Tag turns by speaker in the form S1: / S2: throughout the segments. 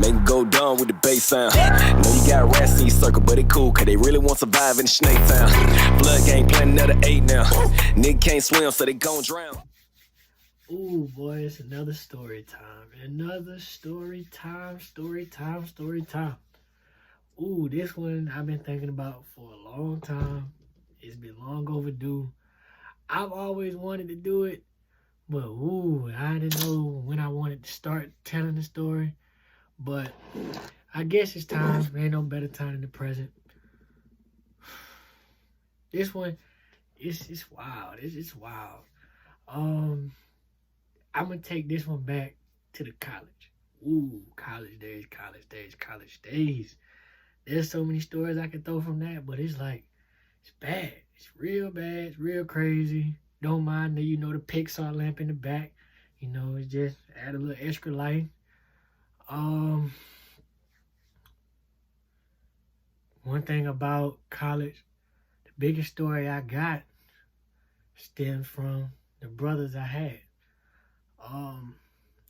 S1: Make 'em go dumb with the bass sound. Know you got rats in your circle, but it cool, cause they really want to survive in the snake town. Blood gang playing another 8 now. Nigga can't swim, so they gon' drown.
S2: Ooh, boy, it's another story time. Another story time. Ooh, this one I've been thinking about for a long time. It's been long overdue. I've always wanted to do it, but ooh, I didn't know when I wanted to start telling the story. But I guess it's time. There ain't no better time than the present. This one, it's wild. It's wild. I'm gonna take this one back to the college. Ooh, college days. There's so many stories I could throw from that, but it's like, it's bad. It's real bad. It's real crazy. Don't mind the, the Pixar lamp in the back. It's just add a little extra light. One thing about college, the biggest story I got stems from the brothers I had.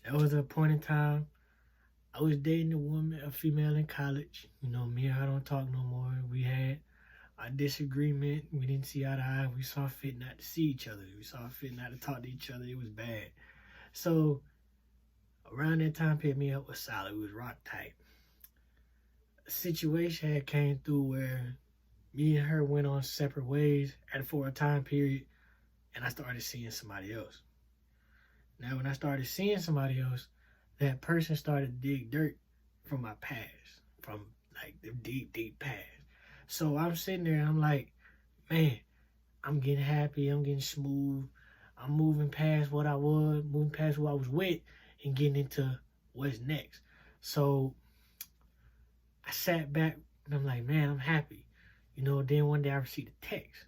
S2: There was a point in time I was dating a female in college. Me and her don't talk no more. We had a disagreement. We didn't see eye to eye. We saw fit not to see each other. We saw fit not to talk to each other. It was bad. So around that time period, me and her was solid. We was rock tight. A situation had came through where me and her went on separate ways for a time period, and I started seeing somebody else. Now, when I started seeing somebody else, that person started to dig dirt from my past, from like the deep past. So I'm sitting there and I'm like, man, I'm getting happy, I'm getting smooth, I'm moving past what I was, moving past who I was with, and getting into what's next. So I sat back and I'm like, man, I'm happy. Then one day I received a text.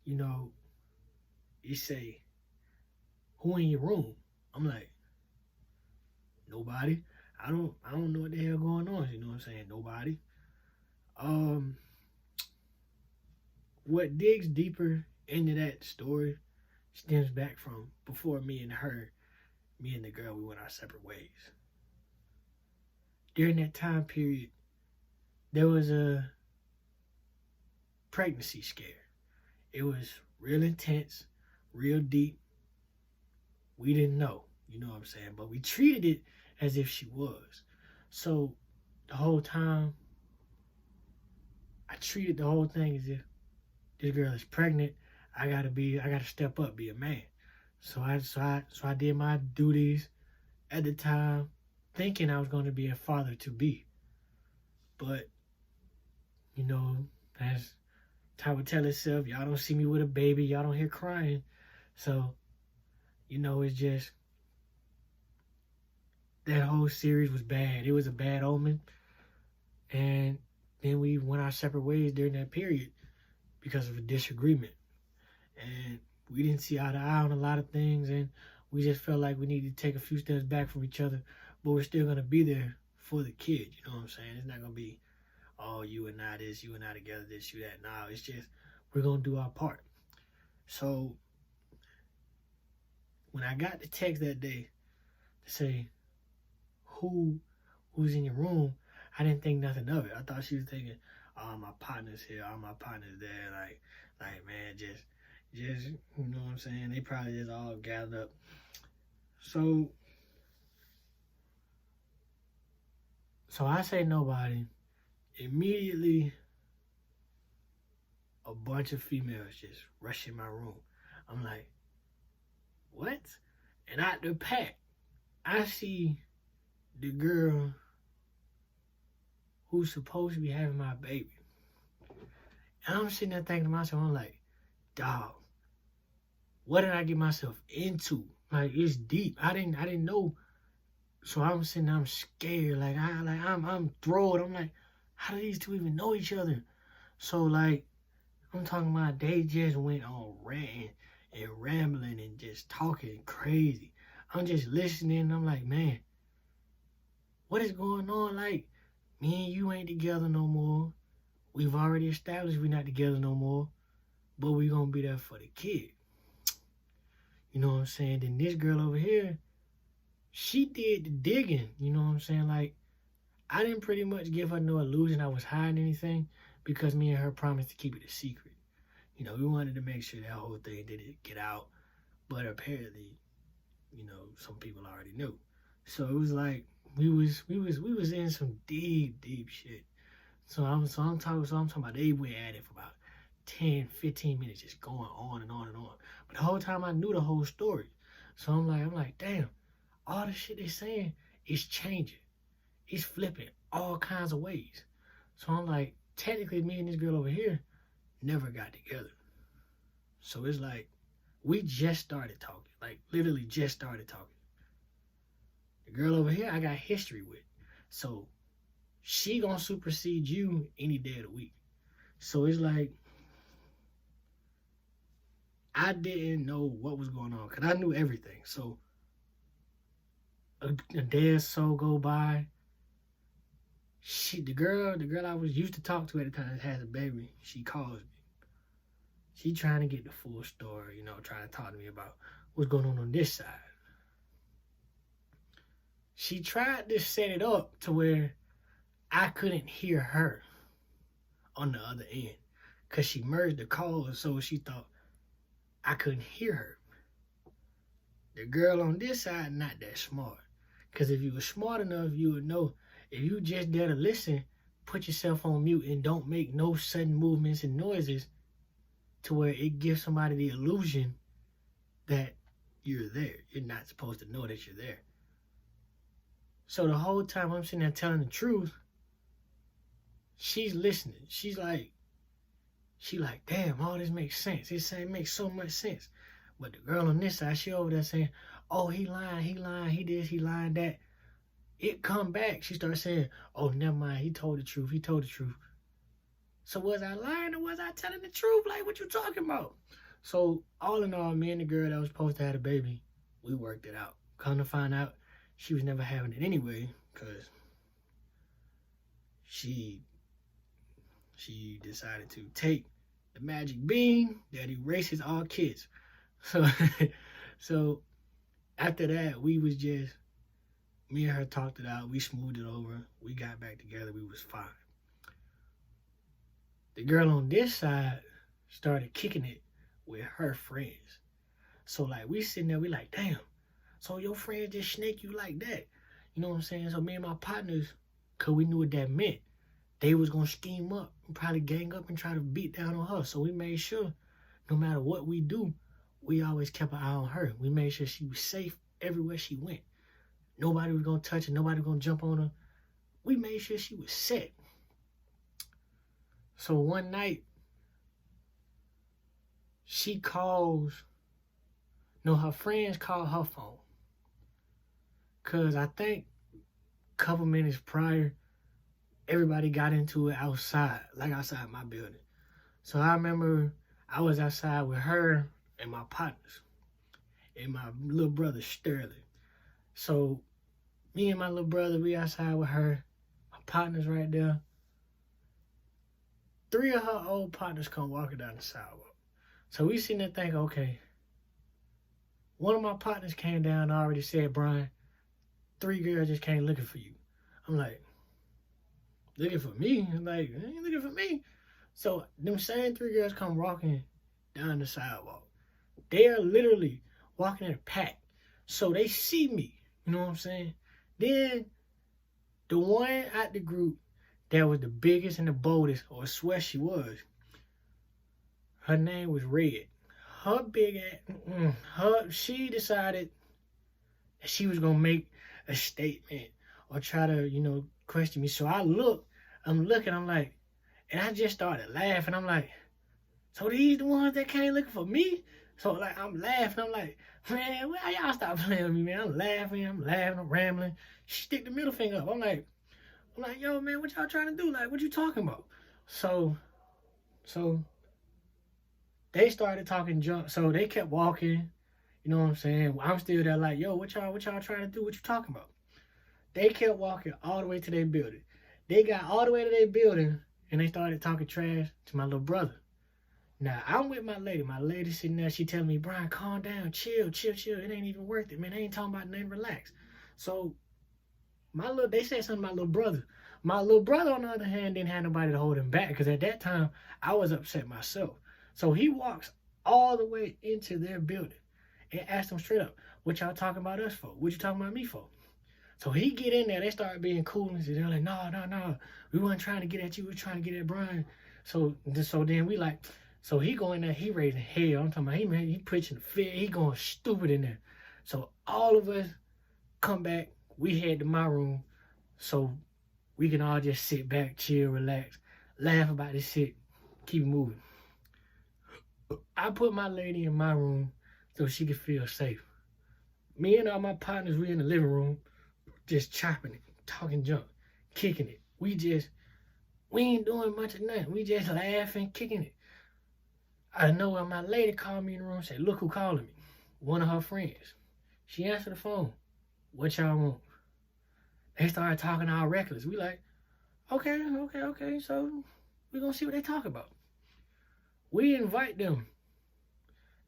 S2: It say, who in your room? I'm like, nobody. I don't know what the hell going on. You know what I'm saying? Nobody. What digs deeper into that story stems back from before me and the girl, we went our separate ways. During that time period, there was a pregnancy scare. It was real intense, real deep. We didn't know, you know what I'm saying? But we treated it as if she was. So the whole time, I treated the whole thing as if this girl is pregnant. I gotta step up, be a man. So I did my duties at the time, thinking I was going to be a father to be. But, as time would tell itself, y'all don't see me with a baby, y'all don't hear crying. So, it's just, that whole series was bad. It was a bad omen. And then we went our separate ways during that period because of a disagreement. And we didn't see eye to eye on a lot of things, and we just felt like we needed to take a few steps back from each other, but we're still going to be there for the kid, you know what I'm saying? It's not going to be, oh, you and I this, you and I together this, you that. No, it's just, we're going to do our part. So when I got the text that day to say, who's in your room, I didn't think nothing of it. I thought she was thinking, oh, my partner's here, all my partner's there, like man, just, you know what I'm saying? They probably just all gathered up. So I say nobody. Immediately, a bunch of females just rush in my room. I'm like, what? And out the pack, I see the girl who's supposed to be having my baby. And I'm sitting there thinking to myself, I'm like, dog, what did I get myself into? Like, it's deep. I didn't know. So I'm sitting there, I'm scared. I'm thrilled. I'm like, how do these two even know each other? So I'm talking about they just went on ranting and rambling and just talking crazy. I'm just listening and I'm like, man, what is going on? Like, me and you ain't together no more. We've already established we're not together no more, but we gonna be there for the kid. You know what I'm saying? Then this girl over here, she did the digging. You know what I'm saying? Like, I didn't pretty much give her no illusion I was hiding anything because me and her promised to keep it a secret. You know, we wanted to make sure that whole thing didn't get out, but apparently, you know, some people already knew. So it was like we was in some deep shit. So I'm talking about they went at it for about 10, 15 minutes, just going on and on and on. But the whole time I knew the whole story. So I'm like, damn, all the shit they saying is changing. It's flipping all kinds of ways. So I'm like, technically me and this girl over here never got together. So it's like we just started talking. Like literally just started talking. The girl over here I got history with. So she gonna supersede you any day of the week. So it's like I didn't know what was going on because I knew everything. So a day or so go by. The girl I was used to talk to at the time has a baby. She calls me. She trying to get the full story, you know, trying to talk to me about what's going on this side. She tried to set it up to where I couldn't hear her on the other end because she merged the calls, so she thought I couldn't hear her. The girl on this side not that smart, because if you were smart enough, you would know if you just there to listen, put yourself on mute and don't make no sudden movements and noises to where it gives somebody the illusion that you're there. You're not supposed to know that you're there. So the whole time I'm sitting there telling the truth, she's listening. She like, damn, all this makes sense. It makes so much sense. But the girl on this side, she over there saying, oh, he lying, he this, he lying, that. It come back. She starts saying, oh, never mind, he told the truth. So was I lying or was I telling the truth? Like, what you talking about? So all in all, me and the girl that was supposed to have a baby, we worked it out. Come to find out, she was never having it anyway, because she decided to take the magic bean that erases all kids. So after that, we was just, me and her talked it out. We smoothed it over. We got back together. We was fine. The girl on this side started kicking it with her friends. So like we sitting there, we like, damn. So your friends just snake you like that. You know what I'm saying? So me and my partners, cause we knew what that meant, they was gonna scheme up and probably gang up and try to beat down on her. So we made sure no matter what we do, we always kept an eye on her. We made sure she was safe everywhere she went. Nobody was gonna touch her, nobody was gonna jump on her. We made sure she was set. So one night, her friends called her phone. Cause I think a couple minutes prior, everybody got into it outside, like outside my building. So I remember I was outside with her and my partners and my little brother Sterling. So me and my little brother, we outside with her, my partners right there. 3 of her old partners come walking down the sidewalk. So we sitting there thinking, okay, one of my partners came down and already said, Brian, 3 girls just came looking for you. I'm like, looking for me? I'm like, they ain't looking for me. So them same 3 girls come walking down the sidewalk. They are literally walking in a pack. So they see me. You know what I'm saying? Then the one out the group that was the biggest and the boldest, or I swear she was, her name was Red. Her big ass, she decided that she was gonna make a statement or try to, question me. So I'm looking, I'm like, and I just started laughing. I'm like, so these the ones that came looking for me? So like I'm laughing, I'm like, man, why y'all stop playing with me, man? I'm laughing, I'm rambling. She stick the middle finger up. I'm like, yo, man, what y'all trying to do? Like, what you talking about? So they started talking junk. So they kept walking. You know what I'm saying? I'm still there like, yo, what y'all trying to do? What you talking about? They kept walking all the way to their building. They got all the way to their building and they started talking trash to my little brother. Now, I'm with my lady. My lady sitting there, she telling me, Brian, calm down, chill. It ain't even worth it, man. I ain't talking about nothing, relax. So They said something about little brother. My little brother, on the other hand, didn't have nobody to hold him back because at that time I was upset myself. So he walks all the way into their building and asked them straight up, "What y'all talking about us for? What you talking about me for?" So he get in there. They start being cool and they're like, "No, no, no. We weren't trying to get at you. We were trying to get at Brian." So then we like, so he going there. He raising hell. I'm talking about he pitching the fit. He going stupid in there. So all of us come back. We head to my room so we can all just sit back, chill, relax, laugh about this shit, keep moving. I put my lady in my room so she could feel safe. Me and all my partners, we in the living room, just chopping it, talking junk, kicking it. We ain't doing much of nothing. We just laughing, kicking it. I know when my lady called me in the room and said, "Look who calling me." One of her friends. She answered the phone. "What y'all want?" They started talking all reckless. We like, okay. So we gonna see what they talk about. We invite them.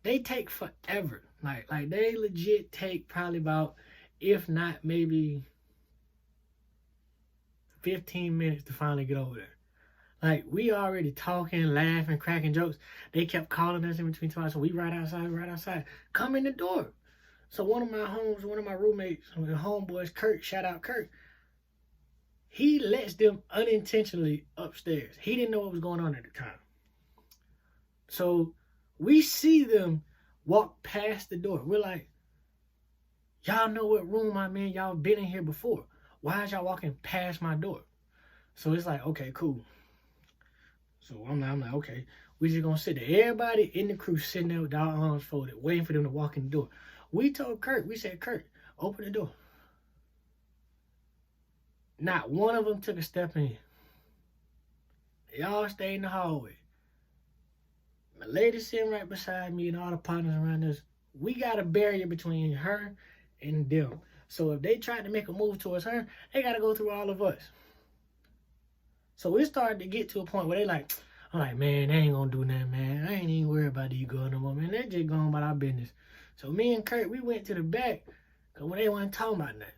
S2: They take forever. Like they legit take probably about, if not maybe 15 minutes to finally get over there. Like we already talking, laughing, cracking jokes. They kept calling us in between times. So we right outside. Come in the door. So one of my roommates, one of the homeboys, Kurt, shout out Kurt, he lets them unintentionally upstairs. He didn't know what was going on at the time. So we see them walk past the door. We're like, "Y'all know what room I'm in. Y'all been in here before. Why is y'all walking past my door?" So it's like, okay, cool. So I'm like, okay, we just gonna sit there. Everybody in the crew sitting there with our arms folded, waiting for them to walk in the door. We told Kurt, we said, "Kurt, open the door." Not one of them took a step in. They all stayed in the hallway. My lady sitting right beside me and all the partners around us. We got a barrier between her and them. So if they tried to make a move towards her, they got to go through all of us. So it started to get to a point where I'm like, "Man, they ain't gonna do nothing, man. I ain't even worried about these girls no more, man. They just going about our business." So me and Kurt, we went to the back because they wasn't talking about nothing.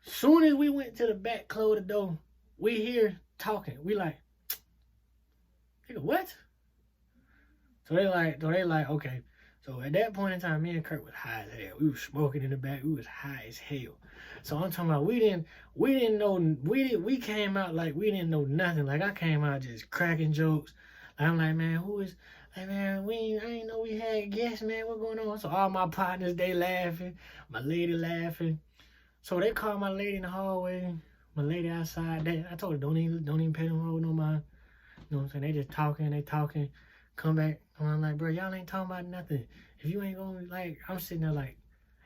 S2: Soon as we went to the back, closed the door, we hear talking. We like, "Nigga, what?" So they like, okay. So at that point in time, me and Kurt was high as hell. We was smoking in the back. We was high as hell. So I'm talking about we came out like we didn't know nothing. Like I came out just cracking jokes. Like, I'm like, "Man, who is?" Like, "Man, I ain't know we had guests, man. What going on?" So all my partners, they laughing. My lady laughing. So they called my lady in the hallway. My lady outside. I told her, don't even pay them road no mind. You know what I'm saying? They just talking. Come back. I'm like, "Bro, y'all ain't talking about nothing. If you ain't gonna," like, I'm sitting there like,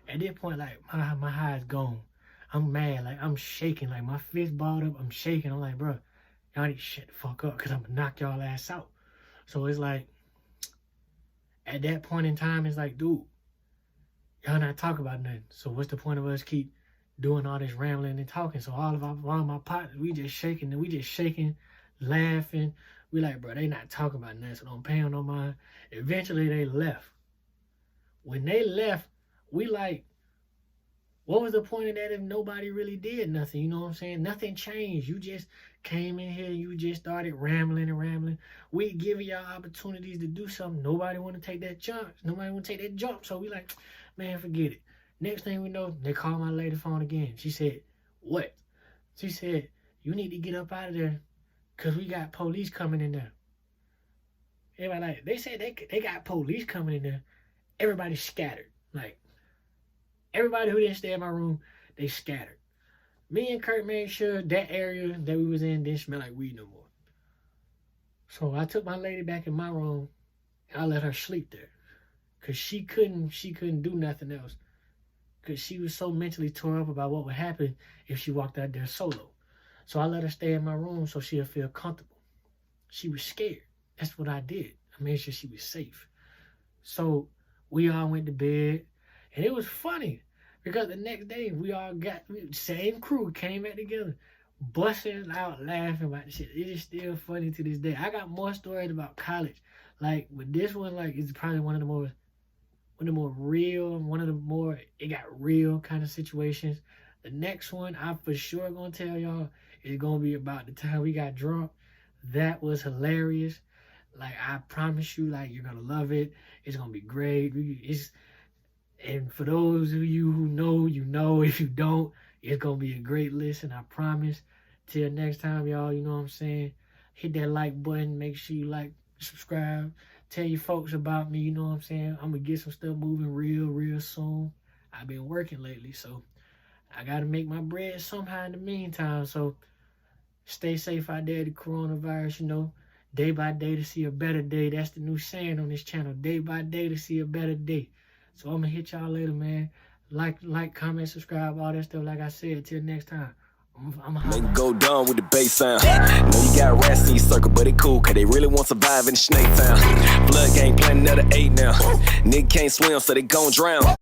S2: at this point, like my high is gone. I'm mad, like I'm shaking, like my fist balled up. I'm shaking. I'm like, "Bro, y'all need to shut the fuck up, cause I'm gonna knock y'all ass out." So it's like, at that point in time, it's like, dude, y'all not talking about nothing. So what's the point of us keep doing all this rambling and talking? So all of my partners, we just shaking, laughing. We like, "Bro, they not talking about nothing, so don't pay them no mind." Eventually they left. When they left, we like, what was the point of that if nobody really did nothing? You know what I'm saying? Nothing changed. You just came in here, you just started rambling. We giving y'all opportunities to do something. Nobody want to take that jump. So we like, "Man, forget it." Next thing we know, they call my lady phone again. She said, "What?" She said, "You need to get up out of there because we got police coming in there." Everybody like, they said they got police coming in there. Everybody scattered. Like, everybody who didn't stay in my room, they scattered. Me and Kurt made sure that area that we was in didn't smell like weed no more. So I took my lady back in my room and I let her sleep there. Cause she couldn't do nothing else. Cause she was so mentally tore up about what would happen if she walked out there solo. So I let her stay in my room so she'll feel comfortable. She was scared. That's what I did. I made sure she was safe. So we all went to bed. And it was funny because the next day same crew came back together, busting out laughing about the shit. It is still funny to this day. I got more stories about college. Like, with this one, like, it's probably one of the more real, it got real kind of situations. The next one I for sure gonna tell y'all is gonna be about the time we got drunk. That was hilarious. Like, I promise you, like, you're gonna love it. It's gonna be great. And for those of you who know, you know. If you don't, it's gonna be a great listen, I promise. Till next time, y'all, you know what I'm saying? Hit that like button. Make sure you like, subscribe. Tell your folks about me, you know what I'm saying? I'm gonna get some stuff moving real soon. I've been working lately, so I gotta make my bread somehow in the meantime. So stay safe out there, the coronavirus, you know. Day by day to see a better day. That's the new saying on this channel. Day by day to see a better day. So I'm gonna hit y'all later, man. Like, comment, subscribe, all that stuff. Like I said, till next time. I'm
S1: They can go down with the bass sound. Know you got rats in your circle, but it cool, cause they really want to survive in the snake town. Blood gang planning another 8 now. Nigga can't swim, so they gon' drown.